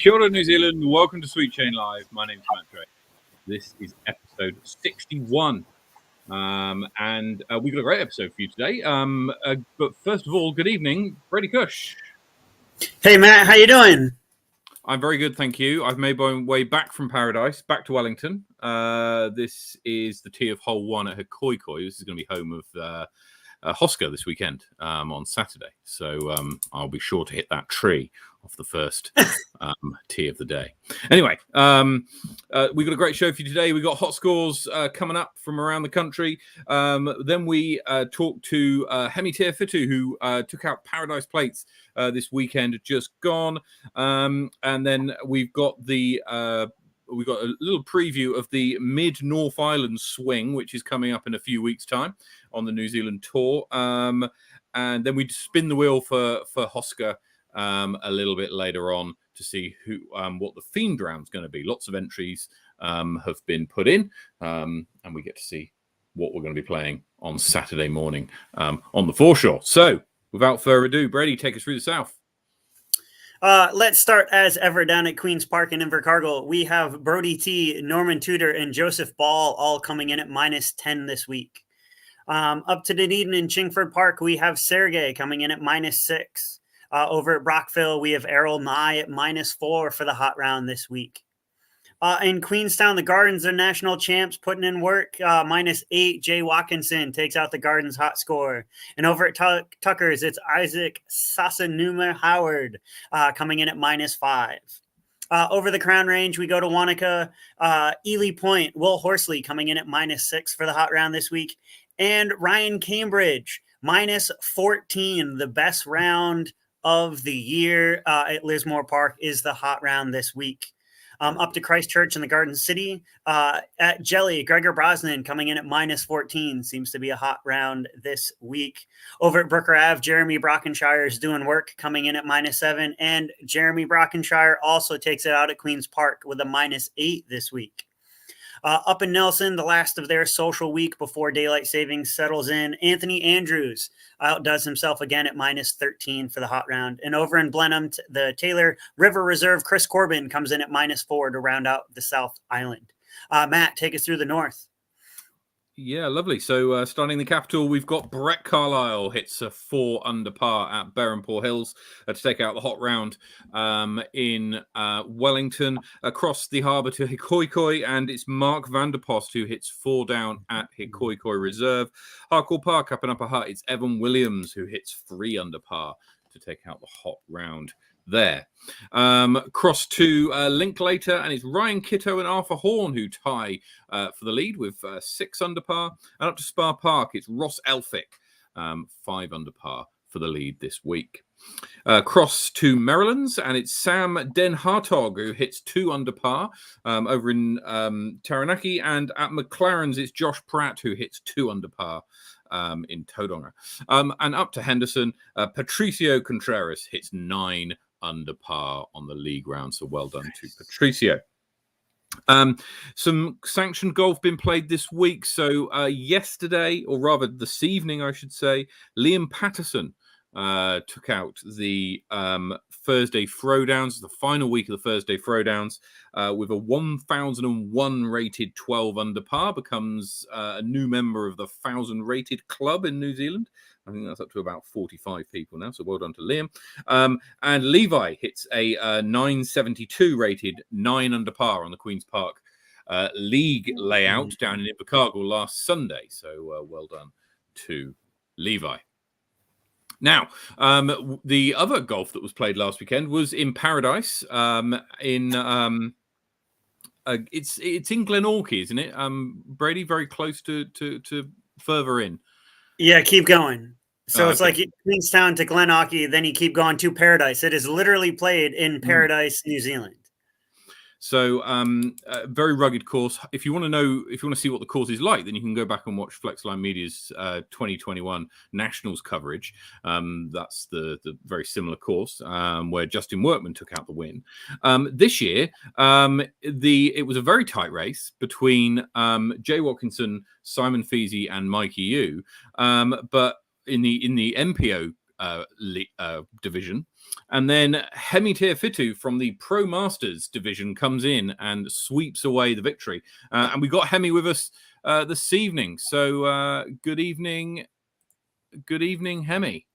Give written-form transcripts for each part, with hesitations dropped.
Kia ora, New Zealand. Welcome to Sweet Chain Live. My name's Matt Drake. This is episode 61. And we've got a great episode for you today. But first of all, good evening, Brady Cush. Hey, Matt. How you doing? I'm very good, thank you. I've made my way back from Paradise, back to Wellington. This is the tee of hole 1 at Hikoikoi. This is going to be home of Hoscar this weekend on Saturday. So I'll be sure to hit that tree off the first tee of the day. Anyway, we've got a great show for you today. We've got hot scores coming up from around the country. Then we talked to Hemi who took out Paradise Plates this weekend, just gone. And then we've got a little preview of the Mid-North Island swing, which is coming up in a few weeks' time on the New Zealand tour. And then we spin the wheel for Hoscar a little bit later on to see what the themed round's going to be. Lots of entries have been put in, and we get to see what we're going to be playing on Saturday morning on the foreshore. So, without further ado, Brady, take us through the South. Let's start as ever down at Queen's Park in Invercargill. We have Brody T, Norman Tudor, and Joseph Ball all coming in at -10 this week. Up to Dunedin in Chingford Park, we have Sergey coming in at -6. Over at Brockville, we have Errol Nye at -4 for the hot round this week. In Queenstown, the Gardens are national champs putting in work. -8, Jay Watkinson takes out the Gardens hot score. And over at Tucker's, it's Isaac Sasanuma Howard coming in at -5. Over the Crown Range, we go to Wanaka. Ely Point, Will Horsley coming in at -6 for the hot round this week. And Ryan Cambridge, -14, the best round of the year at Lismore Park is the hot round this week. Up to Christchurch in the Garden City. At Jelly, Gregor Brosnan coming in at -14. Seems to be a hot round this week. Over at Brooker Ave, Jeremy Brockenshire is doing work coming in at -7. And Jeremy Brockenshire also takes it out at Queen's Park with a -8 this week. Up in Nelson, the last of their social week before daylight savings settles in, Anthony Andrews outdoes himself again at -13 for the hot round. And over in Blenheim, the Taylor River Reserve, Chris Corbin comes in at -4 to round out the South Island. Matt, take us through the North. Yeah, lovely. So starting the capital, we've got Brett Carlisle hits a 4 under par at Berrenport Hills to take out the hot round in Wellington. Across the harbour to Hikoikoi, and it's Mark Vanderpost who hits 4 down at Hikoikoi Reserve. Harcourt Park up in Upper Hutt, it's Evan Williams who hits 3 under par to take out the hot round there. Cross to Linklater, and it's Ryan Kitto and Arthur Horn who tie for the lead with 6 under par. And up to Spa Park, it's Ross Elphick, 5 under par for the lead this week. Cross to Maryland's, and it's Sam Den Hartog who hits 2 under par over in Taranaki. And at McLaren's, it's Josh Pratt who hits 2 under par in Tauranga. And up to Henderson, Patricio Contreras hits 9 under par on the league round. So well done to Patricio. Some sanctioned golf been played this week. So yesterday, or rather this evening, I should say, Liam Patterson took out the Thursday Throwdowns, the final week of the Thursday Throwdowns, with a 1001 rated 12 under par, becomes a new member of the 1000 rated club in New Zealand. I think that's up to about 45 people now, so well done to Liam. And Levi hits a 972 rated 9 under par on the Queen's Park league layout down in Invercargill last Sunday, so well done to Levi. Now, the other golf that was played last weekend was in Paradise. It's in Glenorchy, isn't it? Brady, very close to further in. Yeah, keep going. So it's like Queenstown to Glenorchy, then you keep going to Paradise. It is literally played in Paradise, New Zealand. So a very rugged course. If you want to see what the course is like, then you can go back and watch Flexline Media's 2021 Nationals coverage. That's the very similar course where Justin Workman took out the win. This year, it was a very tight race between Jay Watkinson, Simon Feasey, and Mikey Yu. But in the MPO division. And then Hemi from the Pro Masters division comes in and sweeps away the victory. And we got Hemi with us this evening. So good evening, Hemi.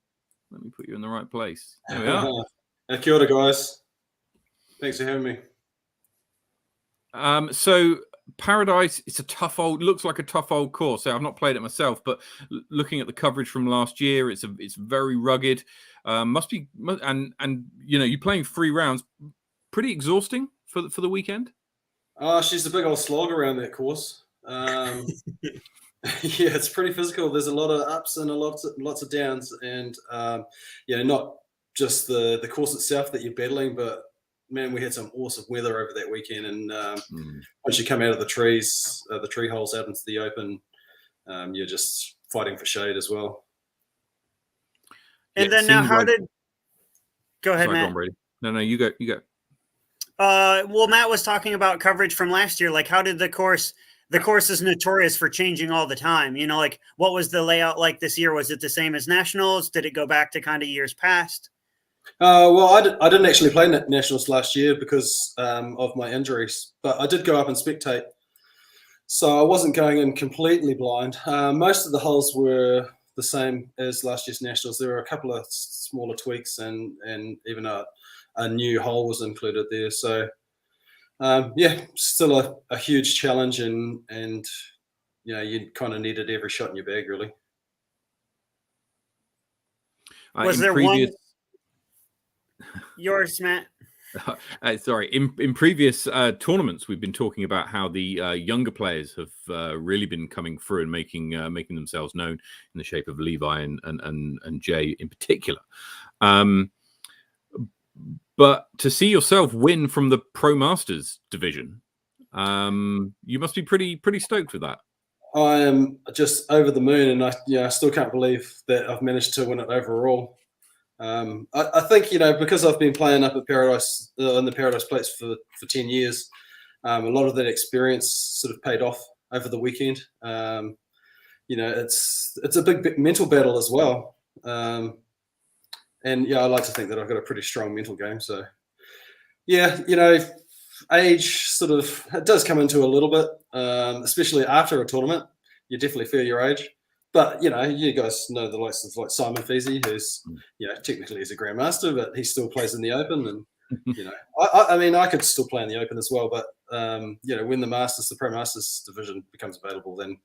Let me put you in the right place. There we are. Kia ora, guys. Thanks for having me. So Paradise, it's a looks like a tough old course. I've not played it myself, but looking at the coverage from last year, it's very rugged. And you're playing 3 rounds, pretty exhausting for the weekend. She's a big old slog around that course. Yeah, it's pretty physical. There's a lot of ups and lots of downs, and not just the course itself that you're battling, but man, we had some awesome weather over that weekend, and once you come out of the trees, the tree holes out into the open, you're just fighting for shade as well. And then now, go ahead, Sorry, Matt. go on, Brady. No, you go. Well, Matt was talking about coverage from last year. Like, how did the course? The course is notorious for changing all the time. Like, what was the layout like this year? Was it the same as Nationals? Did it go back to kind of years past? Well, I didn't actually play Nationals last year because of my injuries, but I did go up and spectate. So I wasn't going in completely blind. Most of the holes were the same as last year's Nationals. There were a couple of smaller tweaks, and even a new hole was included there. So still a huge challenge, and you kind of needed every shot in your bag, really. Was there one? Yours, Matt. Sorry. In previous tournaments, we've been talking about how the younger players have really been coming through and making themselves known in the shape of Levi and Jay in particular. But to see yourself win from the Pro Masters division, you must be pretty stoked with that. I am just over the moon, and I still can't believe that I've managed to win it overall. I think because I've been playing up at Paradise in the Paradise Plates for 10 years, a lot of that experience sort of paid off over the weekend. It's a big mental battle as well. And I like to think that I've got a pretty strong mental game. So, age sort of it does come into a little bit, especially after a tournament. You definitely feel your age. But you guys know the likes of like Simon Feasey, who's technically is a grandmaster, but he still plays in the Open. And I could still play in the Open as well. But when the Pro Masters division becomes available, then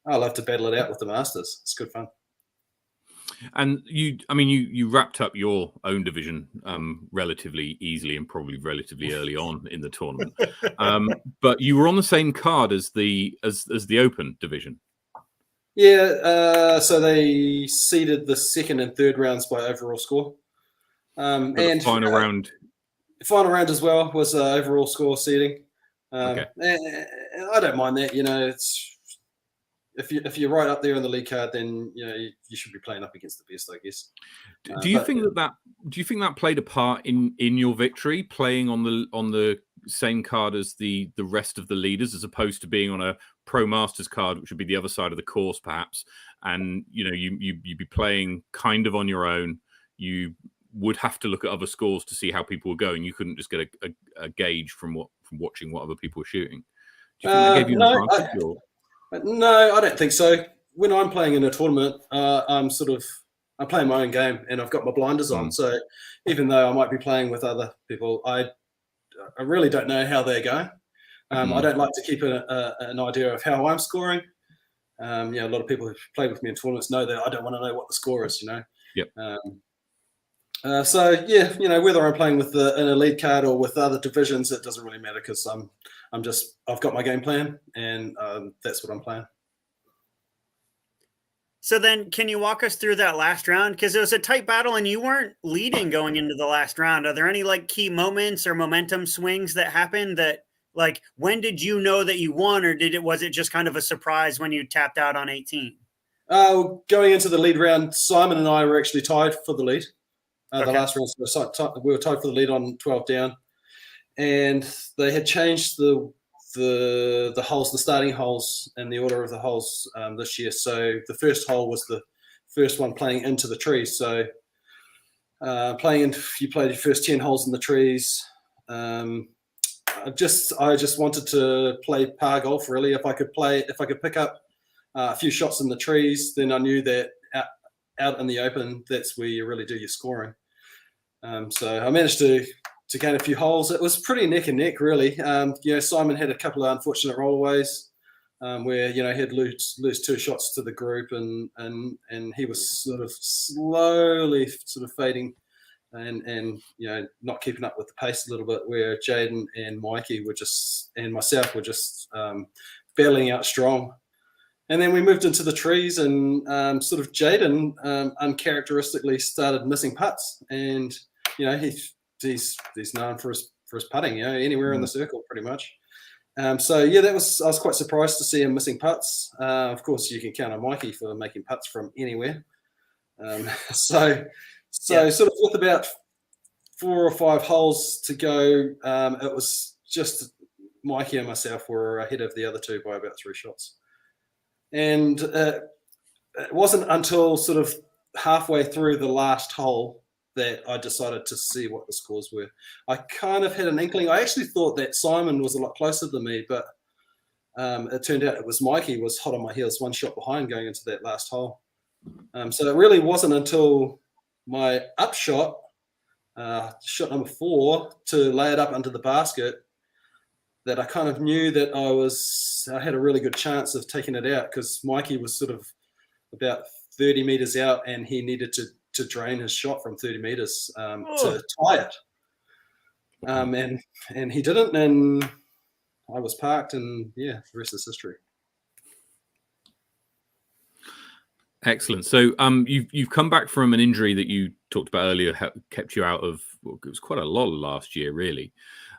I love to battle it out with the Masters. It's good fun. And you wrapped up your own division relatively easily and probably relatively early on in the tournament. But you were on the same card as the Open division. Yeah, so they seeded the second and third rounds by overall score. And the final round. The final round as well was overall score seeding. Okay. And I don't mind that. It's if you're right up there on the league card, then you should be playing up against the best, I guess. Do you think that played a part in your victory, playing on the same card as the rest of the leaders, as opposed to being on a Pro Masters card, which would be the other side of the course, perhaps? And you'd be playing kind of on your own. You would have to look at other scores to see how people were going. You couldn't just get a gauge from watching what other people were shooting. Do you think that gave you an advantage? No, I don't think so. When I'm playing in a tournament, I'm playing my own game, and I've got my blinders on. So even though I might be playing with other people, I really don't know how they're going. I don't like to keep an idea of how I'm scoring. A lot of people who've played with me in tournaments know that I don't want to know what the score is. Yep. Whether I'm playing with an elite card or with other divisions, it doesn't really matter because I've got my game plan, and that's what I'm playing. So then, can you walk us through that last round? Because it was a tight battle, and you weren't leading going into the last round. Are there any key moments or momentum swings that happened? That when did you know that you won, or was it just kind of a surprise when you tapped out on 18? Going into the lead round, Simon and I were actually tied for the lead. Okay. The last round, we were tied for the lead on 12 down, and they had changed the holes, the starting holes, and the order of the holes this year. So the first hole was the first one playing into the trees. So You played your first 10 holes in the trees. I just wanted to play par golf really. If I could pick up a few shots in the trees, then I knew that out in the open, that's where you really do your scoring. So I managed to gain a few holes. It was pretty neck and neck really. Simon had a couple of unfortunate rollaways where he'd lose 2 shots to the group, and he was sort of slowly sort of fading. And not keeping up with the pace a little bit, where Jaden and Mikey and myself were just battling out strong. And then we moved into the trees, and sort of Jaden uncharacteristically started missing putts, and he's known for his putting, anywhere in the circle pretty much. I was quite surprised to see him missing putts. Of course, you can count on Mikey for making putts from anywhere. So sort of with about 4 or 5 holes to go, it was just Mikey and myself were ahead of the other 2 by about 3 shots. And it wasn't until sort of halfway through the last hole that I decided to see what the scores were. I kind of had an inkling. I actually thought that Simon was a lot closer than me, but it turned out it was Mikey was hot on my heels, 1 shot behind going into that last hole. So it really wasn't until my upshot, shot number 4, to lay it up under the basket, that I kind of knew that I had a really good chance of taking it out, because Mikey was sort of about 30 meters out, and he needed to drain his shot from 30 meters to tie it. And he didn't, and I was parked, and the rest is history. Excellent. So you've come back from an injury that you talked about earlier, kept you out of, it was quite a lot last year, really.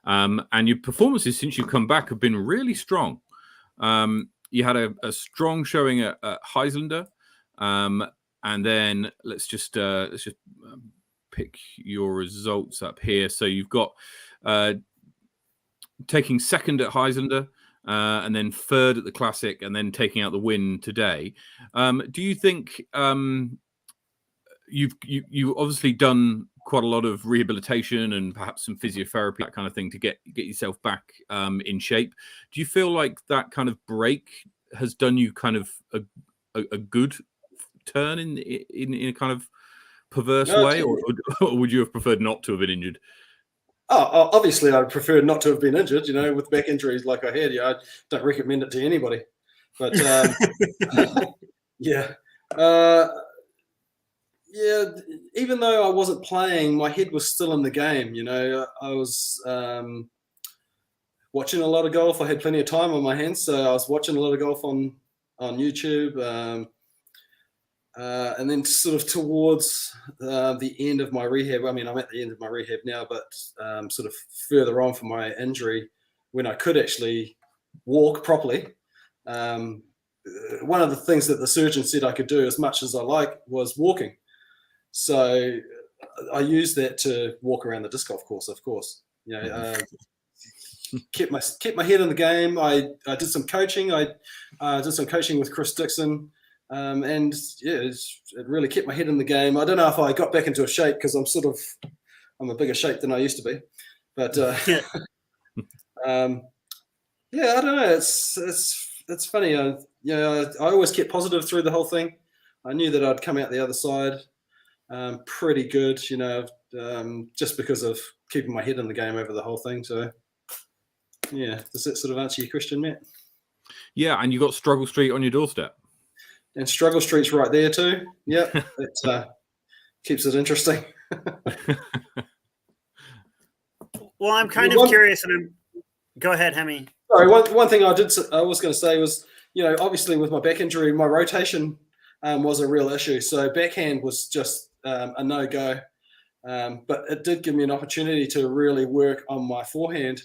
And your performances since you've come back have been really strong. You had a strong showing at Heislander, and then let's just pick your results up here. So you've got taking 2nd at Heislander, and then 3rd at the Classic, and then taking out the win today. Do you think you've obviously done quite a lot of rehabilitation and perhaps some physiotherapy, that kind of thing, to get yourself back in shape? Do you feel like that kind of break has done you kind of a good turn in a kind of perverse way, or would you have preferred not to have been injured? Oh, obviously, I'd prefer not to have been injured. With back injuries like I had, I don't recommend it to anybody. But even though I wasn't playing, my head was still in the game. I was watching a lot of golf. I had plenty of time on my hands, so I was watching a lot of golf on YouTube. And then sort of towards the end of my rehab, I'm at the end of my rehab now, but sort of further on from my injury, when I could actually walk properly, one of the things that the surgeon said I could do as much as I like was walking. So I used that to walk around the disc golf course, of course. Kept my head in the game. I did some coaching. I did some coaching with Chris Dixon. And it really kept my head in the game. I don't know if I got back into a shape, because I'm a bigger shape than I used to be. But I don't know. It's funny. I always kept positive through the whole thing. I knew that I'd come out the other side pretty good, just because of keeping my head in the game over the whole thing. So does that sort of answer your question, Matt? Yeah, and you got Struggle Street on your doorstep. And Struggle Street's right there too. Yep, it keeps it interesting. Well, I'm kind of curious, and go ahead, Hemi. Sorry, one thing I was going to say was, obviously with my back injury, my rotation was a real issue. So backhand was just a no-go. But it did give me an opportunity to really work on my forehand,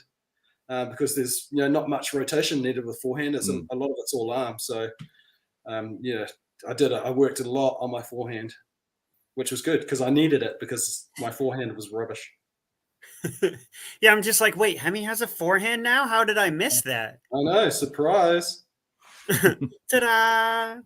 because there's not much rotation needed with forehand. It's a lot of it's all arm. So I worked a lot on my forehand, which was good because I needed it, because my forehand was rubbish. Yeah, I'm just like, wait, Hemi has a forehand now? How did I miss that? I know, surprise. Ta-da!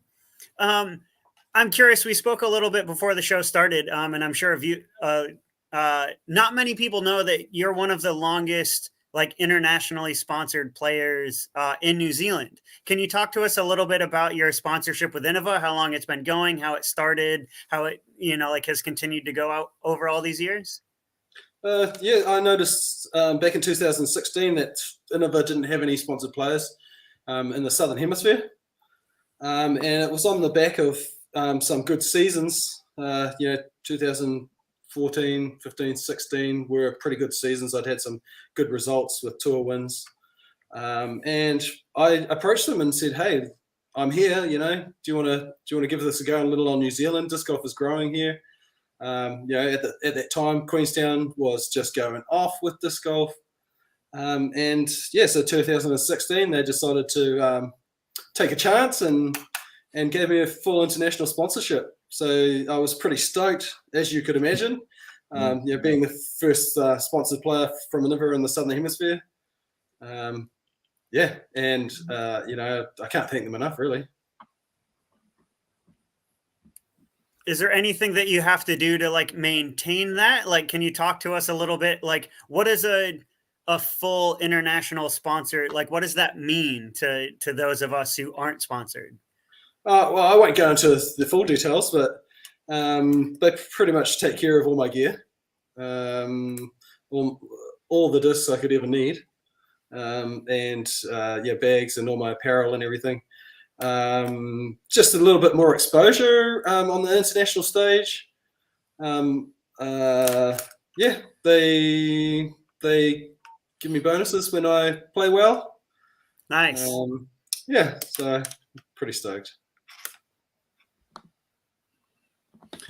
I'm curious. We spoke a little bit before the show started, and I'm sure if you, not many people know that you're one of the longest like internationally sponsored players in New Zealand. Can you talk to us a little bit about your sponsorship with Innova, how long it's been going, how it started, how it like has continued to go out over all these years? Yeah, I noticed back in 2016 that Innova didn't have any sponsored players in the Southern Hemisphere. And it was on the back of some good seasons. 2014, 15, 16 were pretty good seasons. I'd had some good results with tour wins. And I approached them and said, "Hey, I'm here. Do you want to give this a go a little on New Zealand? Disc golf is growing here." At that time, Queenstown was just going off with disc golf. So 2016, they decided to take a chance and gave me a full international sponsorship. So I was pretty stoked, as you could imagine, being the first sponsored player from Innova in the Southern Hemisphere. I can't thank them enough, really. Is there anything that you have to do to like maintain that? Like, can you talk to us a little bit? Like, what is a full international sponsor? Like, what does that mean to those of us who aren't sponsored? Well, I won't go into the full details, but they pretty much take care of all my gear, all the discs I could ever need, bags and all my apparel and everything. Just a little bit more exposure on the international stage. They give me bonuses when I play well. Nice. So pretty stoked.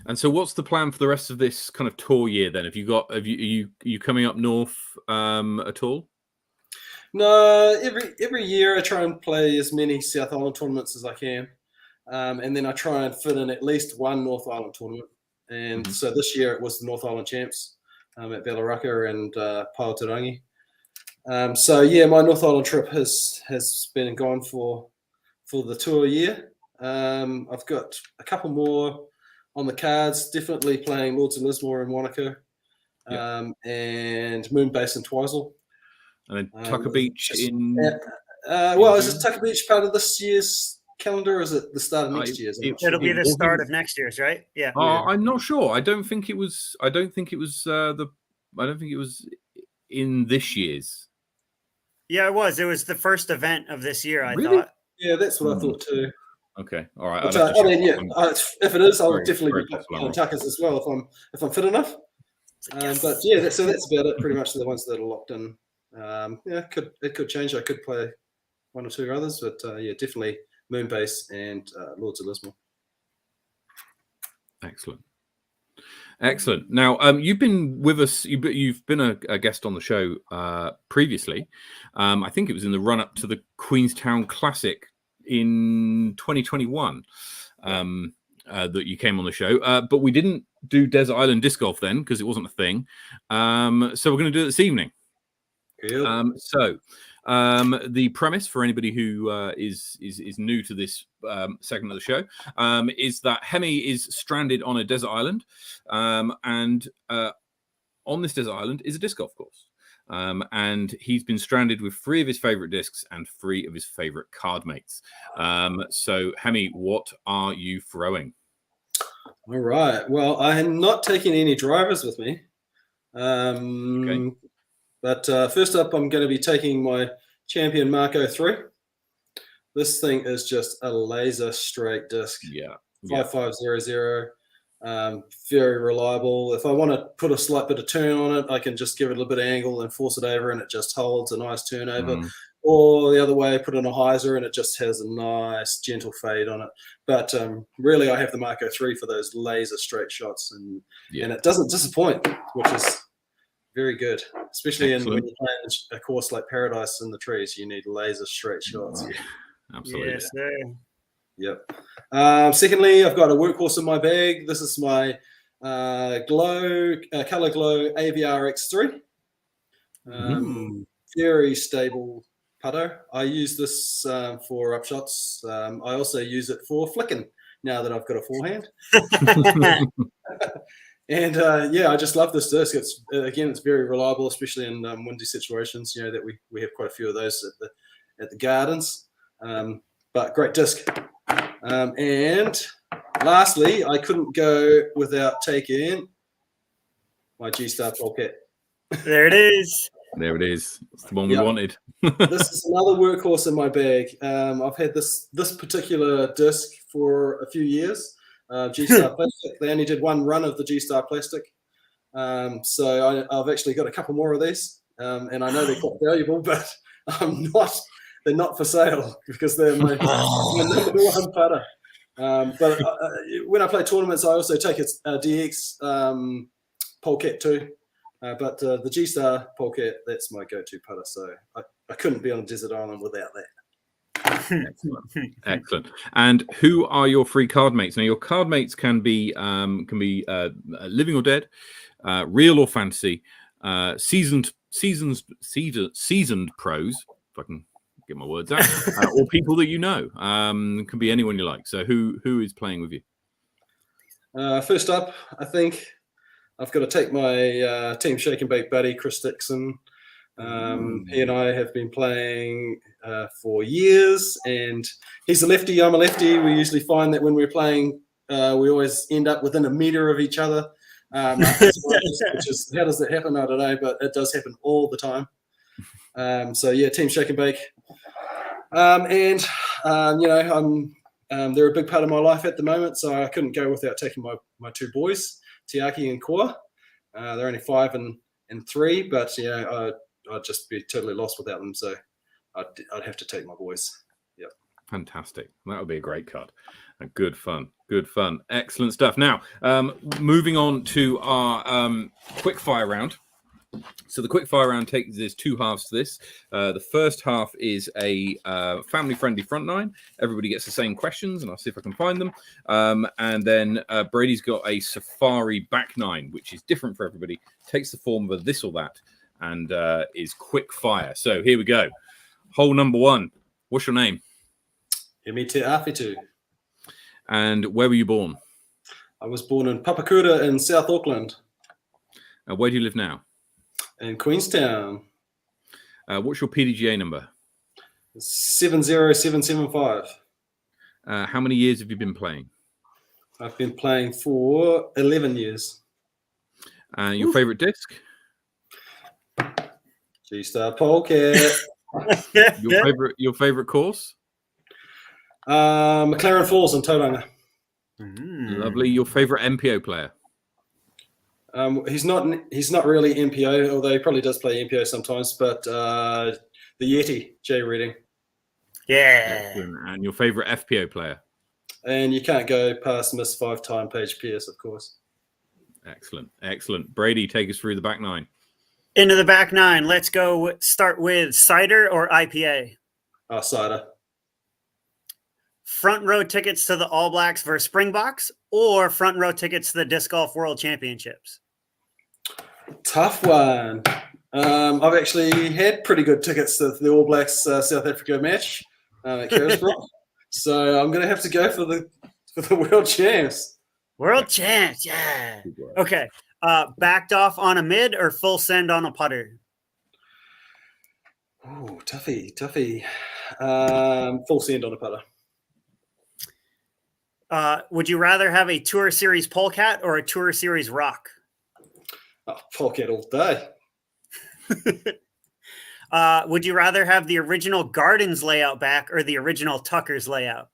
And so, what's the plan for the rest of this kind of tour year? Then, are you coming up north at all? No, every year I try and play as many South Island tournaments as I can, and then I try and fit in at least one North Island tournament. And so this year it was the North Island Champs at Bellaraka and Paotarangi. My North Island trip has been and gone for the tour year. I've got a couple more on the cards. Definitely playing Lords of Lismore in Wanaka, and Moonbase in Twizel. And then Tucker Beach in. Is Tucker Beach part of this year's calendar, or is it the start of next year's? It'll be the start of next year's, right? Yeah. I'm not sure. I don't think it was in this year's. Yeah, it was. It was the first event of this year, I Really? thought. Yeah, that's what I thought too. Okay, all right. If it is, I'll definitely be on Tuckers as well if I'm fit enough. Yes. That's about it. Pretty much the ones that are locked in. It could change. I could play one or two others, but definitely Moonbase and Lords of Lismore. Excellent. Now, you've been with us. You've been a guest on the show previously. I think it was in the run-up to the Queenstown Classic in 2021 that you came on the show. But we didn't do Desert Island Disc Golf then because it wasn't a thing. So we're going to do it this evening. Cool. The premise for anybody who is new to this segment of the show is that Hemi is stranded on a desert island, and on this desert island is a disc golf course, and he's been stranded with 3 of his favorite discs and 3 of his favorite card mates. So Hemi, what are you throwing? All right. Well, I'm not taking any drivers with me. Okay. But first up, I'm going to be taking my Champion Marco 3. This thing is just a laser straight disc. 5500. Very reliable. If I want to put a slight bit of turn on it, I can just give it a little bit of angle and force it over, and it just holds a nice turnover. Or the other way, put in a hyzer and it just has a nice gentle fade on it. But really, I have the Marco 3 for those laser straight shots, and it doesn't disappoint, which is very good, especially when you're playing a course like Paradise in the Trees. You need laser straight shots. Yeah, absolutely. Yes, sir. Yep. Secondly, I've got a workhorse in my bag. This is my Color Glow AVR X3. Very stable putter. I use this for upshots. I also use it for flicking now that I've got a forehand. And I just love this disc. It's very reliable, especially in windy situations. You know that we have quite a few of those at the gardens. But great disc. And lastly, I couldn't go without taking my G-Star Polecat. There it is. There it is. It's the one we wanted. This is another workhorse in my bag. I've had this particular disc for a few years. G-Star plastic. They only did one run of the G-Star plastic. So I've actually got a couple more of these. And I know they're quite valuable, but they're not for sale because they're my number one putter. But when I play tournaments, I also take a DX Polecat too. But the G-Star Polecat, that's my go-to putter. So I couldn't be on a desert island without that. Excellent. And who are your free card mates? Now, your card mates can be living or dead, real or fantasy, seasoned pros, if I can get my words out, or people that you know. Can be anyone you like. So who is playing with you? First up, I think I've got to take my Team Shake and Bake buddy, Chris Dixon. He and I have been playing for years, and he's a lefty, I'm a lefty. We usually find that when we're playing, we always end up within a meter of each other. Which is, how does that happen? I don't know, but it does happen all the time. Team Shake and Bake. They're a big part of my life at the moment, so I couldn't go without taking my two boys, Tiaki and Koa. They're only 5 and 3, but I'd just be totally lost without them. So I'd have to take my boys. Yep. Fantastic. That would be a great card. Good fun. Good fun. Excellent stuff. Now, moving on to our quick fire round. So the quick fire round there's 2 halves to this. The first half is a family-friendly front 9. Everybody gets the same questions, and I'll see if I can find them. And then Brady's got a safari back 9, which is different for everybody. Takes the form of a this or that, and is quick fire. So here we go. Hole number 1. What's your name? Hemi te Awhitu. And where were you born? I was born in Papakura in South Auckland. Where do you live now? In Queenstown. What's your PDGA number? 70775. How many years have you been playing? I've been playing for 11 years. Your favorite disc? G-Star Polecat. Your favorite course? McLaren Falls in Tauranga. Lovely. Your favorite MPO player? He's not really MPO, although he probably does play MPO sometimes. But the Yeti, Jay Reading. Yeah. Excellent. And your favorite FPO player? And you can't go past Miss 5-time Paige Pierce, of course. Excellent. Brady, take us through the back 9. Into the back 9. Let's go start with cider or IPA. Cider. Front row tickets to the All Blacks versus Springboks, or front row tickets to the Disc Golf World Championships? Tough one. I've actually had pretty good tickets to the All Blacks South Africa match at Carisbrook. So I'm going to have to go for the World Champs. World Champs, yeah. Okay. Backed off on a mid or full send on a putter? Oh, toughy. Full send on a putter. Would you rather have a Tour Series Polecat or a Tour Series Rock? Polecat all day. Would you rather have the original Gardens layout back or the original Tucker's layout?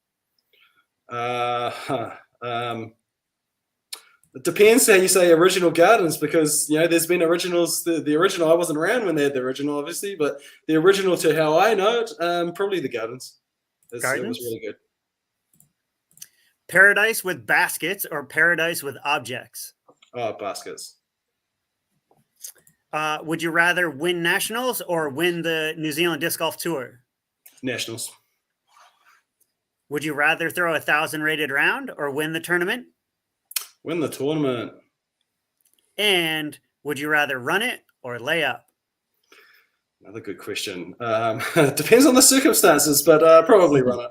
It depends how you say original Gardens, because there's been originals. The original, I wasn't around when they had the original, obviously, but the original to how I know it, probably the Gardens. It was really good. Paradise with baskets or paradise with objects? Baskets. Would you rather win nationals or win the New Zealand Disc Golf Tour? Nationals. Would you rather throw 1,000 rated round or win the tournament? Win the tournament. And would you rather run it or lay up? Another good question. Depends on the circumstances, but probably run it.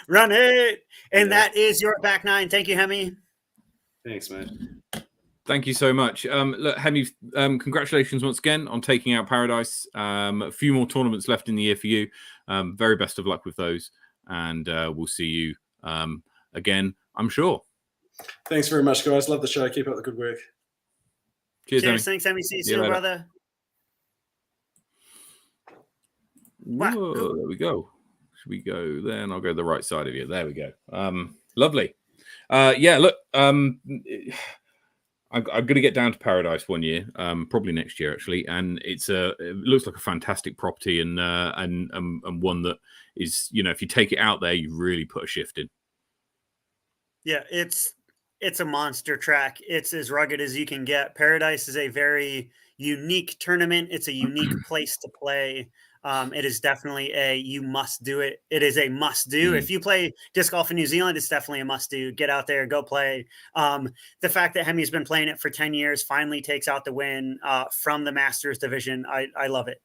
Run it. And Yeah. that is your back nine. Thank you, Hemi. Thanks, mate. Thank you so much. Look, Hemi, congratulations once again on taking out Paradise. A few more tournaments left in the year for you. Very best of luck with those. And we'll see you again, I'm sure. Thanks very much, guys. Love the show. Keep up the good work. Cheers, Hemi. Thanks, Hemi. See you See you soon, later. brother. Whoa, there we go. Should we go there? And I'll go the right side of you. There we go. Lovely. Yeah, look, I'm going to get down to Paradise one year, probably next year actually, and it looks like a fantastic property and one that is, you know, if you take it out there, you really put a shift in. Yeah, it's a monster track. It's as rugged as you can get. Paradise is a very unique tournament. It's a unique place to play. It is definitely you must do it. It is a must do. If you play disc golf in New Zealand, it's definitely a must do. Get out there, go play. The fact that Hemi's been playing it for 10 years finally takes out the win from the Masters division. I love it.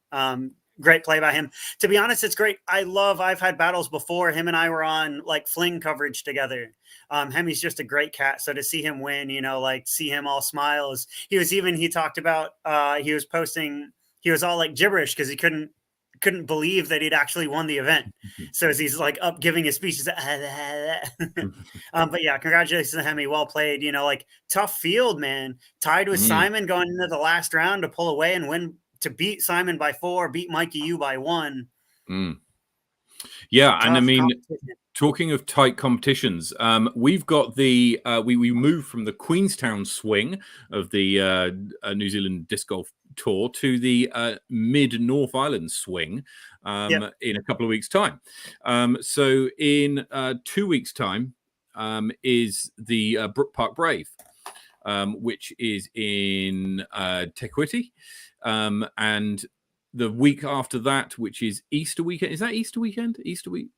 Great play by him. To be honest, it's great. I've had battles before. Him and I were on like fling coverage together. Hemi's just a great cat. So to see him win, you know, like see him all smiles. He talked about, he was posting, he was all like gibberish because he couldn't believe that he'd actually won the event. So as he's like up giving his speech, he's like, but yeah, congratulations to Hemi. Well played. You know, like tough field, man. Tied with Simon going into the last round to pull away and win, to beat Simon by 4, beat Mikey U by 1. Yeah, Tough and I mean, competition. talking of tight competitions, we've got the we moved from the Queenstown swing of the New Zealand Disc Golf Tour to the mid North Island swing in a couple of weeks' time. So in 2 weeks' time is the Brook Park Brave, which is in Te Kuiti. And the week after that, which is Easter weekend. Is that Easter weekend? Easter week?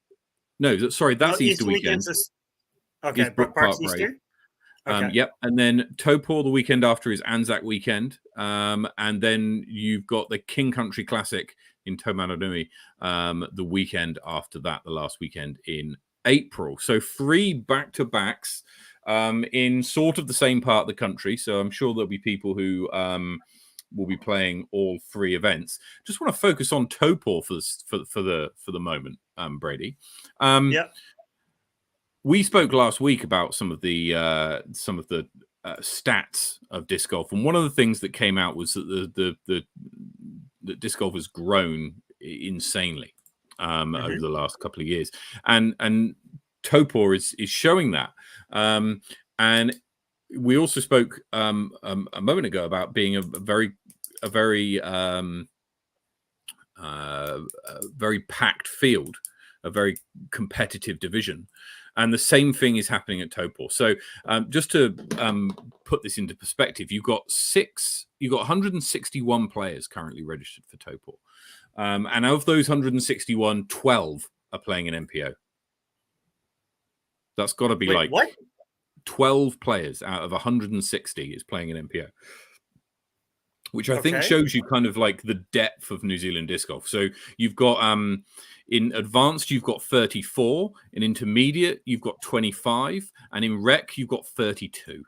No, sorry, that's Easter weekend. Okay, Brook Park's Easter. Okay. Yep. And then Topor the weekend after is Anzac weekend. And then you've got the King Country Classic in Taumarunui the weekend after that, the last weekend in April. So 3 back-to-backs in sort of the same part of the country. So I'm sure there'll be people who will be playing all 3 events. Just want to focus on Topor for the moment, Brady. We spoke last week about some of the stats of disc golf, and one of the things that came out was that the disc golf has grown insanely over the last couple of years, and Topor is showing that. And we also spoke a moment ago about being a very packed field, a very competitive division. And the same thing is happening at Topor. So just to put this into perspective, you've got 161 players currently registered for Topor. And of those 161, 12 are playing an MPO. That's got to be what? 12 players out of 160 is playing an MPO, which I think shows you kind of like the depth of New Zealand disc golf. So you've got in advanced, you've got 34, in intermediate, you've got 25, and in rec, you've got 32,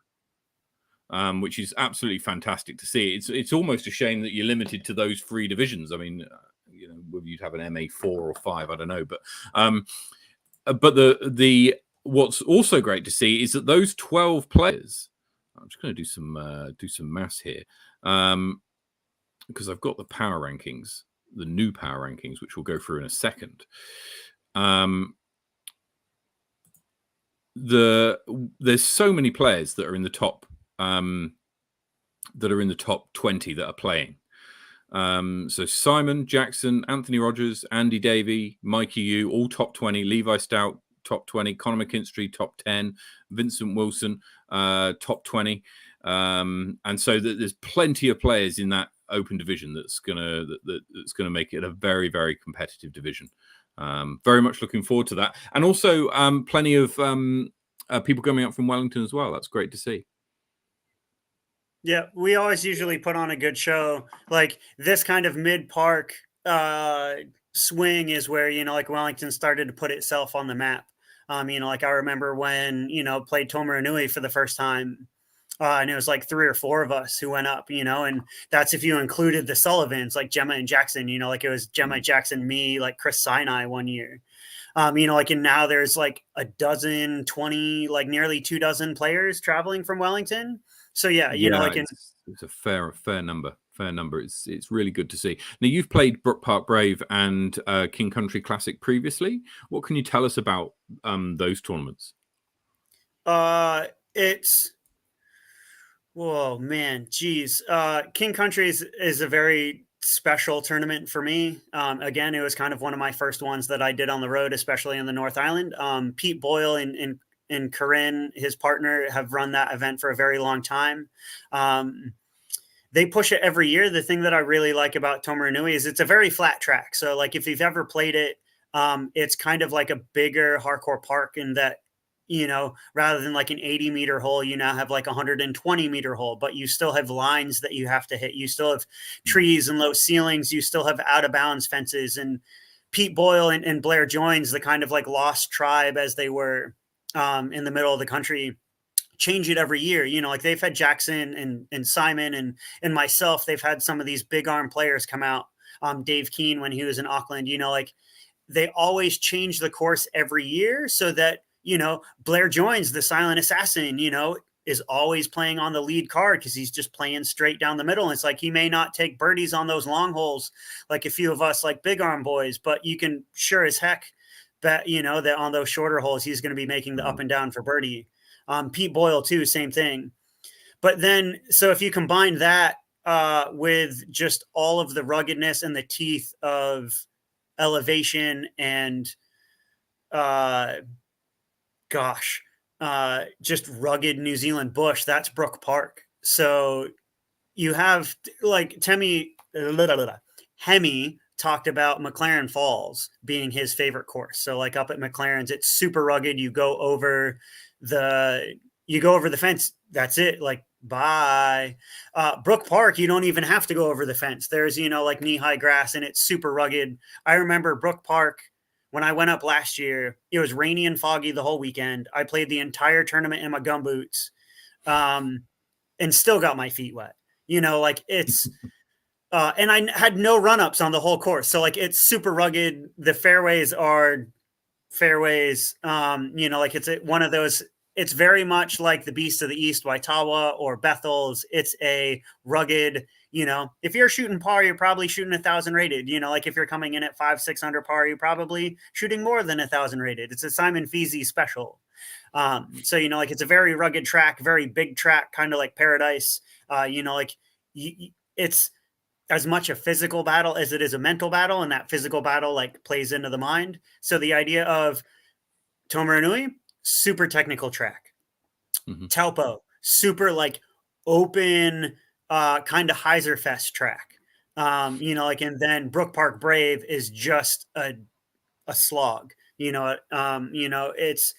which is absolutely fantastic to see. It's almost a shame that you're limited to those 3 divisions. I mean, you know, whether you'd have an MA 4 or 5, I don't know, but the what's also great to see is that those 12 players. I'm just going to do some maths here, because I've got the power rankings, the new power rankings, which we'll go through in a second. There's so many players that are in the top 20 that are playing. So Simon, Jackson, Anthony Rogers, Andy Davey, Mikey U, all top 20. Levi Stout, top 20. Conor McKinstry, top 10. Vincent Wilson, top 20. And so there's plenty of players in that open division that's gonna make it a very, very competitive division. Very much looking forward to that, and also plenty of people coming up from Wellington as well. That's great to see. Yeah, we always usually put on a good show. Like this kind of mid-park swing is where, you know, like Wellington started to put itself on the map. You know, like I remember when, you know, played Tomoranui for the first time. And it was like 3 or 4 of us who went up, you know, and that's if you included the Sullivans, like Gemma and Jackson, you know, like it was Gemma, Jackson, me, like Chris Sinai one year. You know, like, and now there's like a dozen, 20, like nearly 2 dozen players traveling from Wellington. So yeah, you know, Yeah, like it's a fair number. Fair number. It's really good to see. Now you've played Brook Park Brave and King Country Classic previously. What can you tell us about those tournaments? it's whoa man, geez. King Country is a very special tournament for me. Again, it was kind of one of my first ones that I did on the road, especially in the North Island. Pete Boyle and Corinne, his partner, have run that event for a very long time. They push it every year. The thing that I really like about Tomoranui is it's a very flat track. So like if you've ever played it, it's kind of like a bigger hardcore park in that, you know, rather than like an 80-meter hole, you now have like a 120-meter hole, but you still have lines that you have to hit. You still have trees and low ceilings. You still have out of bounds fences. And Pete Boyle and Blair Joins, the kind of like lost tribe as they were in the middle of the country, change it every year. You know, like they've had Jackson and Simon and myself. They've had some of these big arm players come out. Dave Keane when he was in Auckland, you know, like they always change the course every year so that, you know, Blair Joins, the silent assassin, you know, is always playing on the lead card because he's just playing straight down the middle. And it's like he may not take birdies on those long holes like a few of us like big arm boys, but you can sure as heck bet, you know, that on those shorter holes, he's going to be making the up and down for birdie. Pete Boyle too, same thing. But then, so if you combine that with just all of the ruggedness and the teeth of elevation and just rugged New Zealand bush, that's Brook Park. So you have like Hemi talked about McLaren Falls being his favorite course. So like up at McLaren's, it's super rugged. You go over the fence. That's it. Like bye. Brook Park, you don't even have to go over the fence. There's, you know, like knee-high grass and it's super rugged. I remember Brook Park when I went up last year, it was rainy and foggy the whole weekend. I played the entire tournament in my gumboots and still got my feet wet. You know, like it's and I had no run-ups on the whole course. So like it's super rugged. The fairways are fairways. You know, like it's one of those. It's very much like the Beast of the East, Waitawa or Bethel's. It's a rugged, you know, if you're shooting par, you're probably shooting 1,000 rated. You know, like if you're coming in at 500-600 par, you're probably shooting more than 1,000 rated. It's a Simon Feasey special. So, you know, like it's a very rugged track, very big track, kind of like Paradise. You know, like it's as much a physical battle as it is a mental battle. And that physical battle like plays into the mind. So the idea of Tomoranui, super technical track. Taupo, super like open, kind of Heiserfest track. You know, like, and then Brook Park Brave is just a slog. You know, it's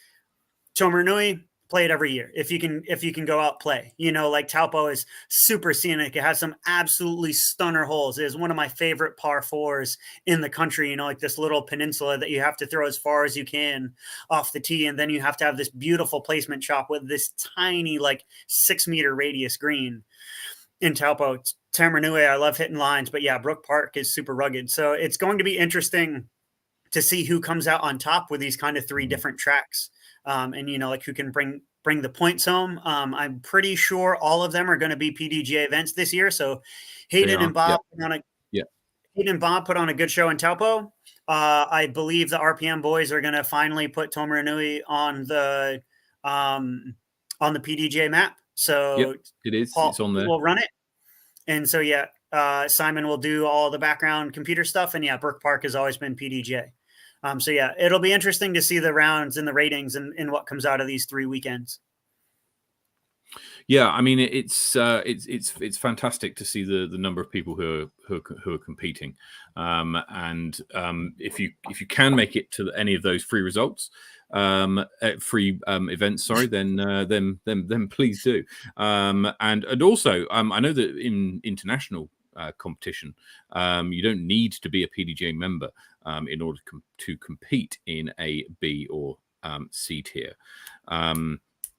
Tomoranui, play it every year. If you can go out, play. You know, like Taupo is super scenic. It has some absolutely stunner holes. It is one of my favorite par fours in the country. You know, like this little peninsula that you have to throw as far as you can off the tee. And then you have to have this beautiful placement shot with this tiny, like 6-meter radius green in Taupo. Tomoranui, I love hitting lines, but yeah, Brook Park is super rugged. So it's going to be interesting to see who comes out on top with these kind of 3 different tracks. And, you know, like who can bring the points home. I'm pretty sure all of them are going to be PDGA events this year. So Hayden and Bob put on a good show in Taupo. I believe the RPM boys are going to finally put Tomoranui on the PDGA map. So it is. Paul, it's on there. We'll run it. And so, yeah, Simon will do all the background computer stuff. And yeah, Brook Park has always been PDGA. So yeah, it'll be interesting to see the rounds and the ratings and what comes out of these 3 weekends. Yeah, I mean it's fantastic to see the number of people who are competing, and if you can make it to any of those free results, free events, sorry, then please do, and also I know that in international competition, you don't need to be a PDGA member in order to compete in a B or C tier.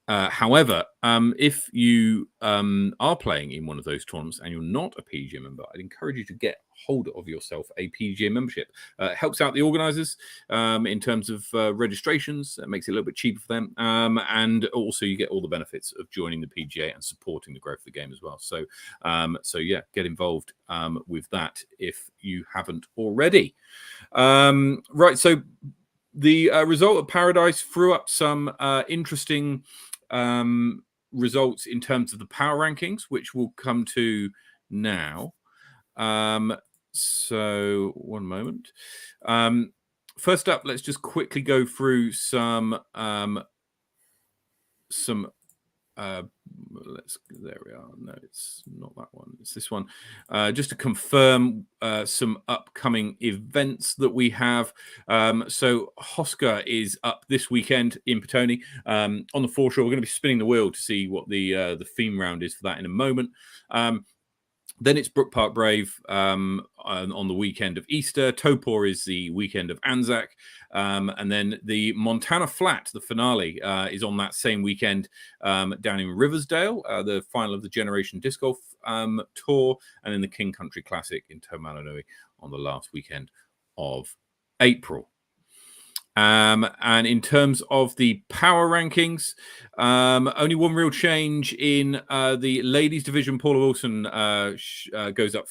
However, if you are playing in one of those tournaments and you're not a PGA member, I'd encourage you to get hold of yourself a PGA membership. It helps out the organisers in terms of registrations. It makes it a little bit cheaper for them, and also you get all the benefits of joining the PGA and supporting the growth of the game as well. So, yeah, get involved with that if you haven't already. Right, so the result of Paradise threw up some interesting results in terms of the power rankings, which we'll come to now. So one moment. First up, let's just quickly go through some there we are. No, it's not that one. It's this one. Just to confirm some upcoming events that we have. So Hoscar is up this weekend in Petone on the foreshore. We're going to be spinning the wheel to see what the theme round is for that in a moment. Then it's Brook Park Brave on the weekend of Easter. Topor is the weekend of Anzac. And then the Montana Flat, the finale, is on that same weekend down in Riversdale, the final of the Generation Disc Golf Tour, and then the King Country Classic in Tomanonui on the last weekend of April. And in terms of the power rankings, only one real change in the ladies division. Paula Wilson goes up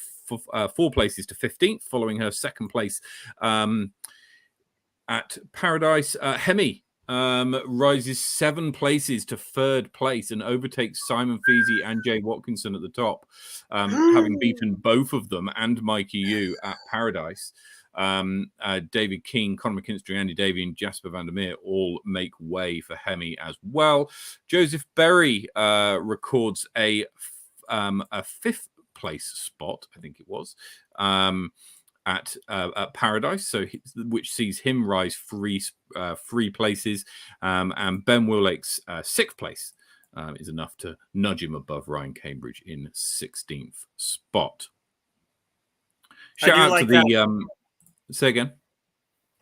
4 places to 15th, following her second place at Paradise. Hemi rises 7 places to 3rd place and overtakes Simon Feasy and Jay Watkinson at the top, having beaten both of them and Mikey Yu at Paradise. David King, Conor McKinstry, Andy Davey, and Jasper Vandermeer all make way for Hemi as well. Joseph Berry records a 5th place spot, I think it was, at Paradise, which sees him rise 3 places, and Ben Willake's 6th place is enough to nudge him above Ryan Cambridge in 16th spot. Shout out to the say again.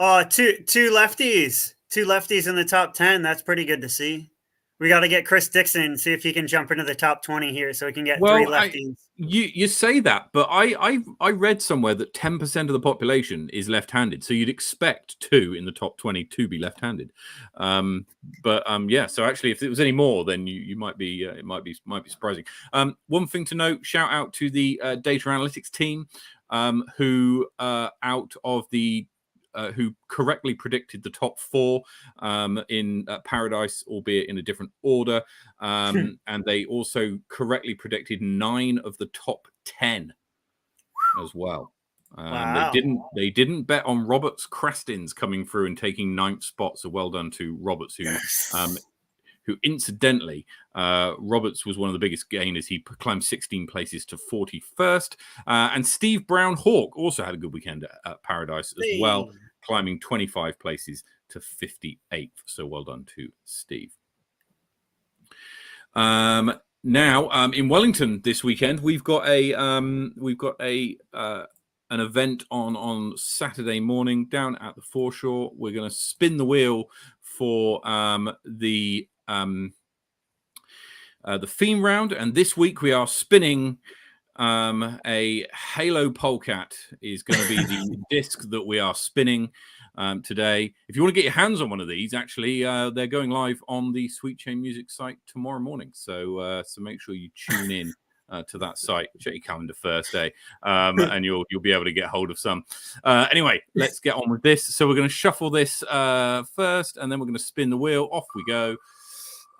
Two lefties in the top 10. That's pretty good to see. We got to get Chris Dixon, see if he can jump into the top 20 here, so we can get 3 lefties. You say that, but I read somewhere that 10% of the population is left-handed, so you'd expect 2 in the top 20 to be left-handed. Yeah. So actually, if it was any more, then you might be it might be surprising. One thing to note: shout out to the data analytics team who out of the who correctly predicted the top 4 in Paradise, albeit in a different order. And they also correctly predicted 9 of the top 10 as well. Wow. They didn't bet on Roberts Crestins coming through and taking 9th spot. So well done to Roberts, who incidentally, Roberts was one of the biggest gainers. He climbed 16 places to 41st. And Steve Brown Hawk also had a good weekend at Paradise as well, climbing 25 places to 58th. So well done to Steve. Now, in Wellington this weekend, we've got an event on Saturday morning down at the foreshore. We're going to spin the wheel for the theme round, and this week we are spinning a Halo Polecat is going to be the disc that we are spinning today. If you want to get your hands on one of these, actually, they're going live on the Sweet Chain Music site tomorrow morning. So make sure you tune in to that site. Check your calendar first, and you'll be able to get hold of some. Anyway, let's get on with this. So we're going to shuffle this first, and then we're going to spin the wheel. Off we go.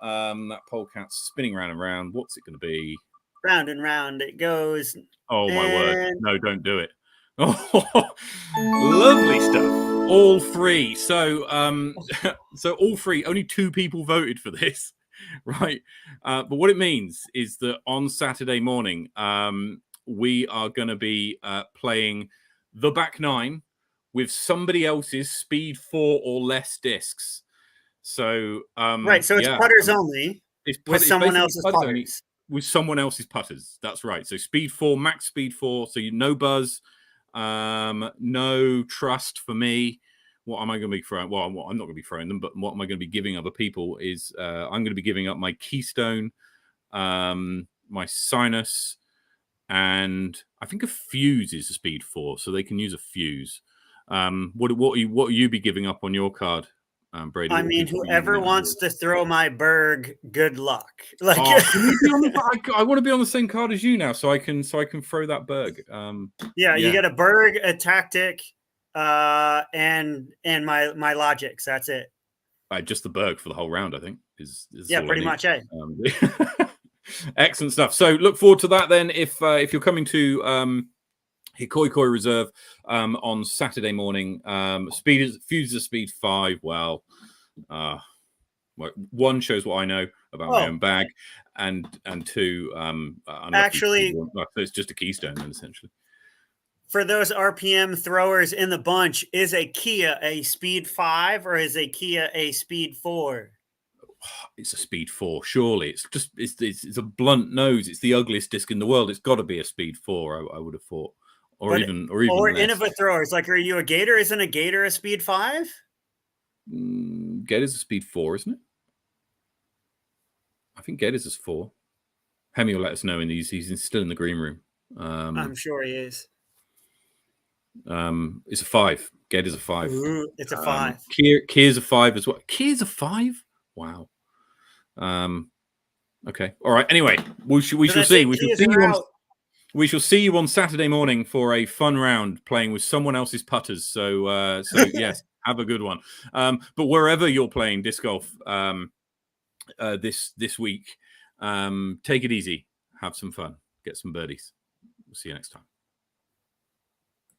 That polecat's spinning round and round. What's it going to be? Round and round it goes. Oh my word! No, don't do it. Oh, lovely stuff. All 3. So, so all 3. Only 2 people voted for this, right? But what it means is that on Saturday morning, we are going to be playing the back 9 with somebody else's speed 4 or less discs. So right, so it's putters only. With someone else's putters. With someone else's putters. That's right. So speed 4, max speed 4. So no buzz, no trust for me. what am I going to be throwing? Well, I'm not going to be throwing them, but what am I going to be giving other people is I'm going to be giving up my Keystone, my Sinus, and I think a Fuse is a speed 4, so they can use a Fuse. What are you be giving up on your card, Brady? I mean, whoever wants to throw my Berg, good luck. Like, I want to be on the same card as you now, so I can throw that Berg. Yeah, you get a Berg, a Tactic, and my Logics. That's it. Just the Berg for the whole round, I think. Is yeah, pretty much. Excellent stuff. So look forward to that then. If you're coming to Hikoikoi Reserve on Saturday morning, Fuse is speed 5. Well, one shows what I know about my own bag, and two, actually, it's just a Keystone then, essentially. For those RPM throwers in the bunch, is a Kia a speed 5 or is a Kia a speed 4? It's a speed 4, surely. It's a blunt nose. It's the ugliest disc in the world. It's got to be a speed 4. I would have thought, or even Innova throwers. Like, are you a Gator? Isn't a Gator a speed 5? Gator's a speed 4, isn't it? I think Gator's is 4. Hemi will let us know, and he's still in the green room. I'm sure he is. It's a 5. Gator's a 5. Ooh, it's a 5. Kia's a 5 as well. Kia's a 5. Wow. Okay. All right. Anyway, we shall see. We shall see you on Saturday morning for a fun round playing with someone else's putters. So yes, have a good one. But wherever you're playing disc golf this week, take it easy, have some fun, get some birdies. We'll see you next time.